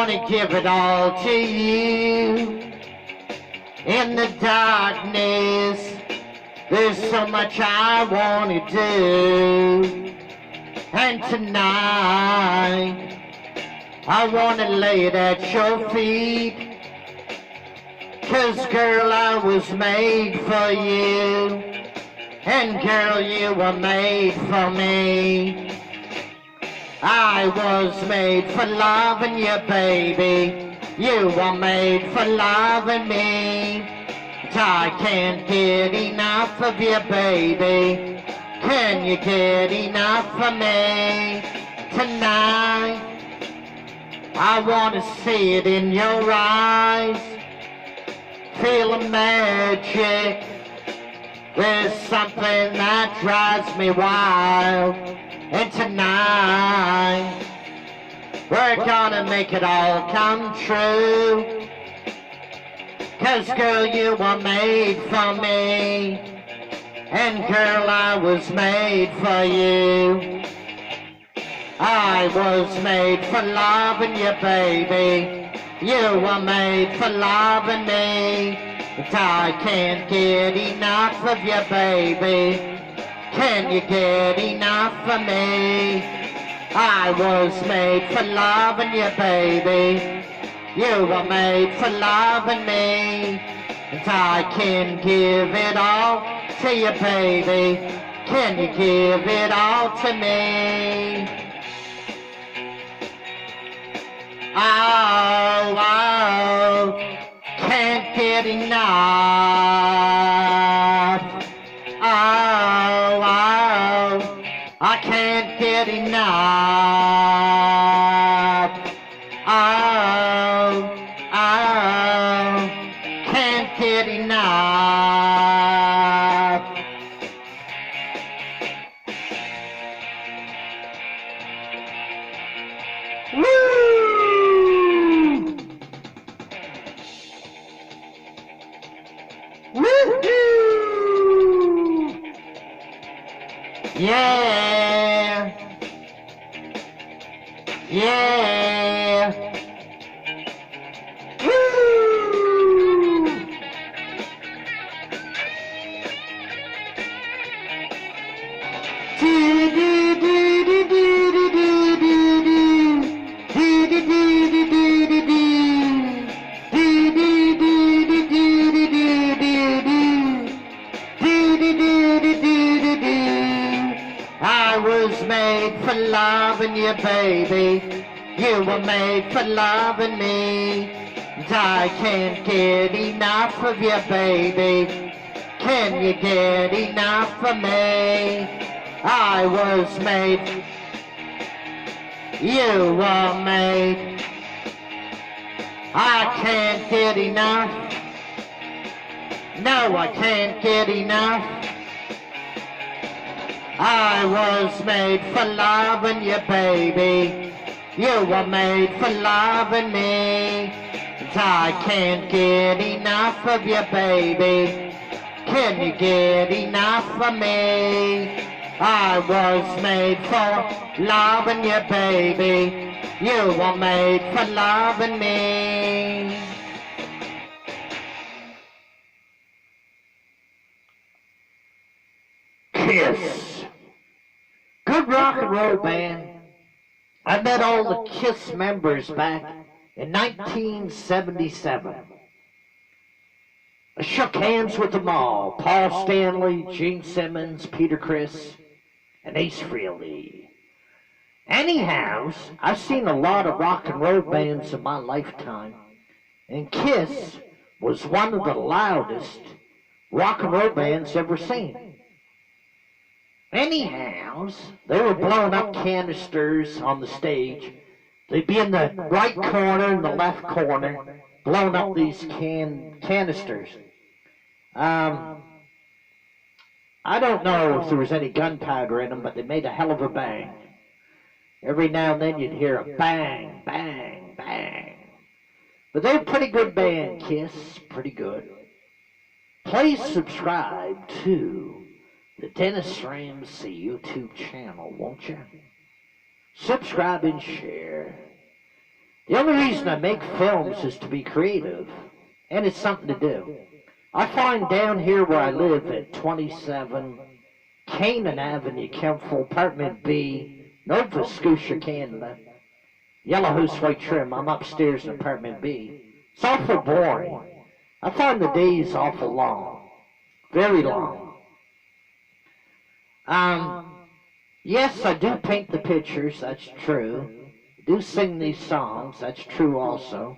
wanna give it all to you. In the darkness, there's so much I wanna do. And tonight, I wanna lay it at your feet. 'Cause girl, I was made for you. And girl, you were made for me. I was made for loving you, baby. You were made for loving me. I can't get enough of you, baby. Can you get enough of me? Tonight, I wanna see it in your eyes. Feel the magic. There's something that drives me wild. And tonight, we're gonna make it all come true. 'Cause girl, you were made for me. And girl, I was made for you. I was made for loving you, baby. You were made for loving me. But I can't get enough of you, baby. Can you get enough of me? I was made for loving you, baby. You were made for loving me. And I can give it all to you, baby. Can you give it all to me? Oh, oh, can't get enough. Oh, oh, I can't get enough. Oh, oh, can't get enough. Woo! Woo-hoo! Yeah. Yeah. Woo! I was made for loving you, baby. You were made for loving me. And I can't get enough of you, baby. Can you get enough of me? I was made. You were made. I can't get enough. No, I can't get enough. I was made for loving you, baby. You were made for loving me. And I can't get enough of you, baby. Can you get enough of me? I was made for loving you, baby. You were made for loving me. Kiss. Good rock and roll band. I met all the Kiss members back in 1977. I shook hands with them all. Paul Stanley, Gene Simmons, Peter Criss, and Ace Frehley. Anyhow, I've seen a lot of rock and roll bands in my lifetime, and Kiss was one of the loudest rock and roll bands ever seen. Anyhow, they were blowing up canisters on the stage. They'd be in the right corner and the left corner, blowing up these canisters. I don't know if there was any gunpowder in them, but they made a hell of a bang. Every now and then you'd hear a bang, bang, bang. But they're a pretty good band, Kiss, pretty good. Please subscribe to the Dennis Ramsey YouTube channel, won't you? Subscribe and share. The only reason I make films is to be creative, and it's something to do. I find down here where I live at 27 Canaan Avenue, Kempful, Apartment B, Nova Scotia, Canada, yellow house, white trim. I'm upstairs in Apartment B. It's awful boring. I find the days awful long, very long. Yes, I do paint the pictures, that's true. I do sing these songs, that's true also.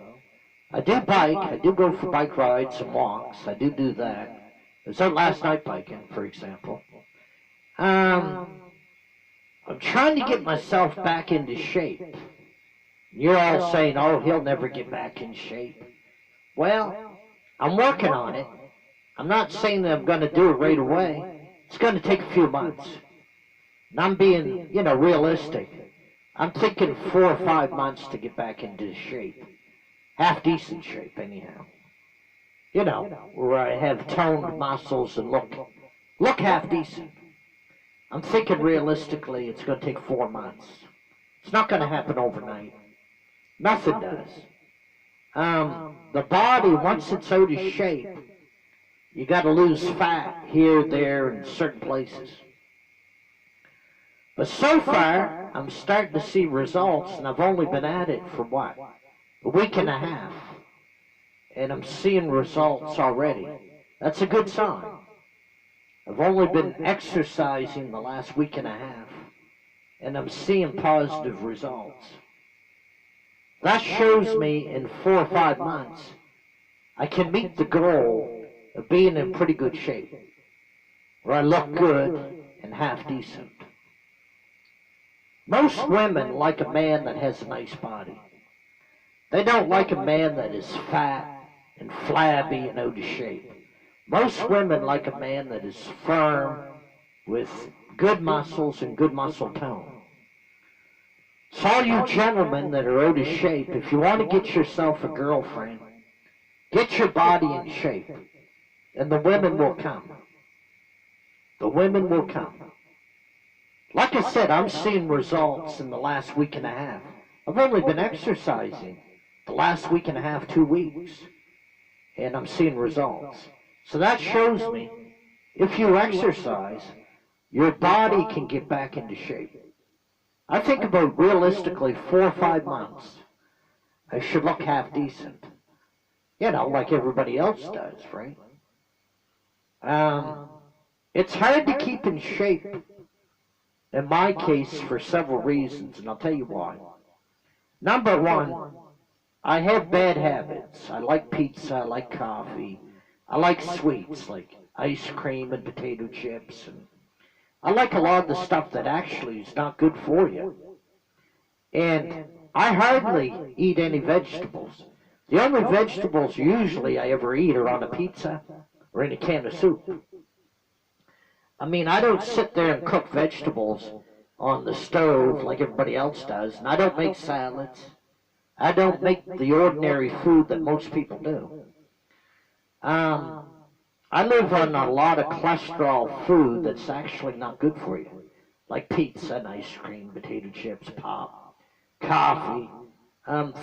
I do bike, I do go for bike rides and walks, I do that. I was out last night biking, for example. I'm trying to get myself back into shape. You're all saying, oh, he'll never get back in shape. Well, I'm working on it. I'm not saying that I'm going to do it right away. It's going to take a few months. And I'm being, realistic. I'm thinking 4 or 5 months to get back into shape. Half decent shape, anyhow. Where I have toned muscles and look half decent. I'm thinking realistically it's going to take 4 months. It's not going to happen overnight. Nothing does. The body, once it's out of shape, you got to lose fat here, there, and certain places. But so far, I'm starting to see results, and I've only been at it for what? A week and a half. And I'm seeing results already. That's a good sign. I've only been exercising the last week and a half, and I'm seeing positive results. That shows me in 4 or 5 months, I can meet the goal of being in pretty good shape, where I look good and half decent. Most women like a man that has a nice body. They don't like a man that is fat and flabby and out of shape. Most women like a man that is firm with good muscles and good muscle tone. So all you gentlemen that are out of shape, if you want to get yourself a girlfriend, get your body in shape, and the women will come. The women will come. Like I said, I'm seeing results in the last week and a half. I've only been exercising the last week and a half, 2 weeks, and I'm seeing results. So that shows me, if you exercise, your body can get back into shape. I think about realistically 4 or 5 months, I should look half decent. Like everybody else does, right? It's hard to keep in shape, in my case, for several reasons, and I'll tell you why. Number one, I have bad habits. I like pizza, I like coffee, I like sweets like ice cream and potato chips, and I like a lot of the stuff that actually is not good for you. And I hardly eat any vegetables. The only vegetables usually I ever eat are on a pizza or in a can of soup. I mean, I don't sit there and cook vegetables on the stove like everybody else does, and I don't make salads. I don't make the ordinary food that most people do. I live on a lot of cholesterol food that's actually not good for you, like pizza and ice cream, potato chips, pop, coffee,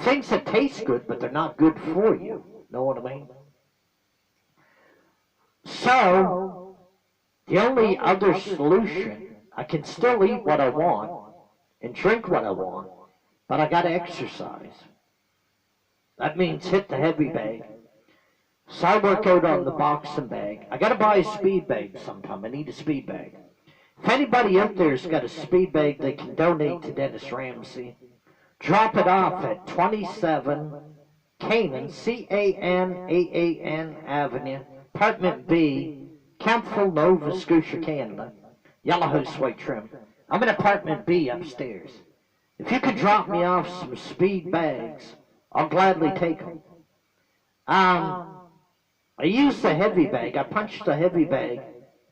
things that taste good, but they're not good for you. Know what I mean? So, the only other solution, I can still eat what I want and drink what I want, but I gotta exercise. That means hit the heavy bag. So I work out on the boxing bag. I gotta buy a speed bag sometime. I need a speed bag. If anybody out there's got a speed bag they can donate to Dennis Ramsey, drop it off at 27 Canaan, Canaan Avenue, Apartment B, Kempful, Nova Scotia, Canada. Yellow house, white trim. I'm in Apartment B upstairs. If you could drop me off some speed bags, I'll gladly take them. I use the heavy bag. I punch the heavy bag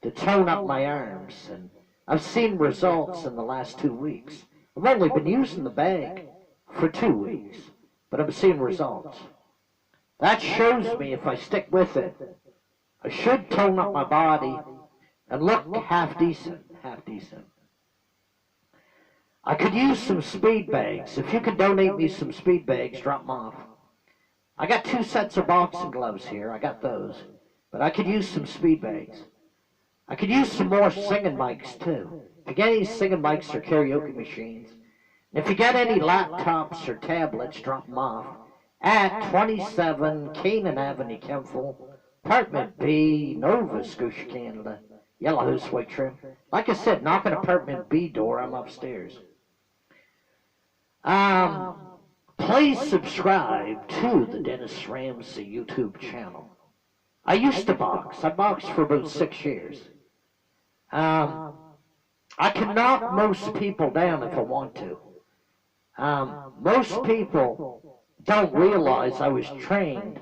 to tone up my arms, and I've seen results in the last 2 weeks. I've only been using the bag for 2 weeks, but I'm seeing results. That shows me if I stick with it, I should tone up my body and look half decent, half decent. I could use some speed bags. If you could donate me some speed bags, drop them off. I got 2 sets of boxing gloves here. I got those. But I could use some speed bags. I could use some more singing mics, too. If you get any singing mics or karaoke machines, and if you got any laptops or tablets, drop them off at 27 Canaan Avenue, Kempville, Apartment B, Nova Scotia, Canada, Yellowhouse White Trim. Like I said, knock on Apartment B door. I'm upstairs. Please subscribe to the Dennis Ramsay YouTube channel. I used to box. I boxed for about 6 years. I can knock most people down if I want to. Most people don't realize I was trained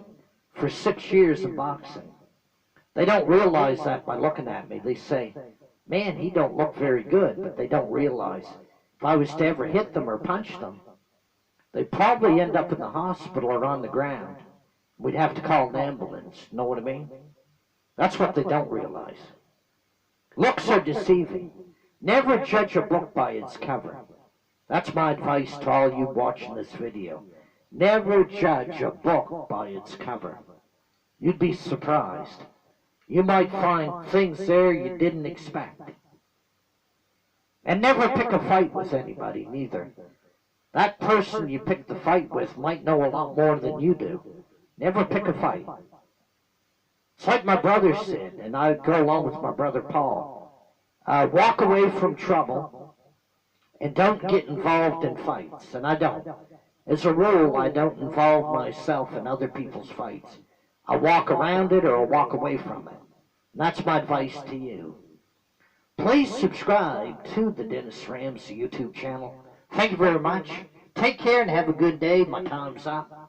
for 6 years in boxing. They don't realize that by looking at me. They say, man, he don't look very good, but they don't realize if I was to ever hit them or punch them, they'd probably end up in the hospital or on the ground. We'd have to call an ambulance. Know what I mean? That's what they don't realize. Looks are deceiving. Never judge a book by its cover. That's my advice to all you watching this video. Never judge a book by its cover. You'd be surprised. You might find things there you didn't expect. And never pick a fight with anybody, neither. That person you pick the fight with might know a lot more than you do. Never pick a fight. It's like my brother said, and I go along with my brother Paul. Walk away from trouble and don't get involved in fights. And I don't. As a rule, I don't involve myself in other people's fights. I walk around it or I walk away from it. And that's my advice to you. Please subscribe to the Dennis Ramsay YouTube channel. Thank you very much. Take care and have a good day. My time's up.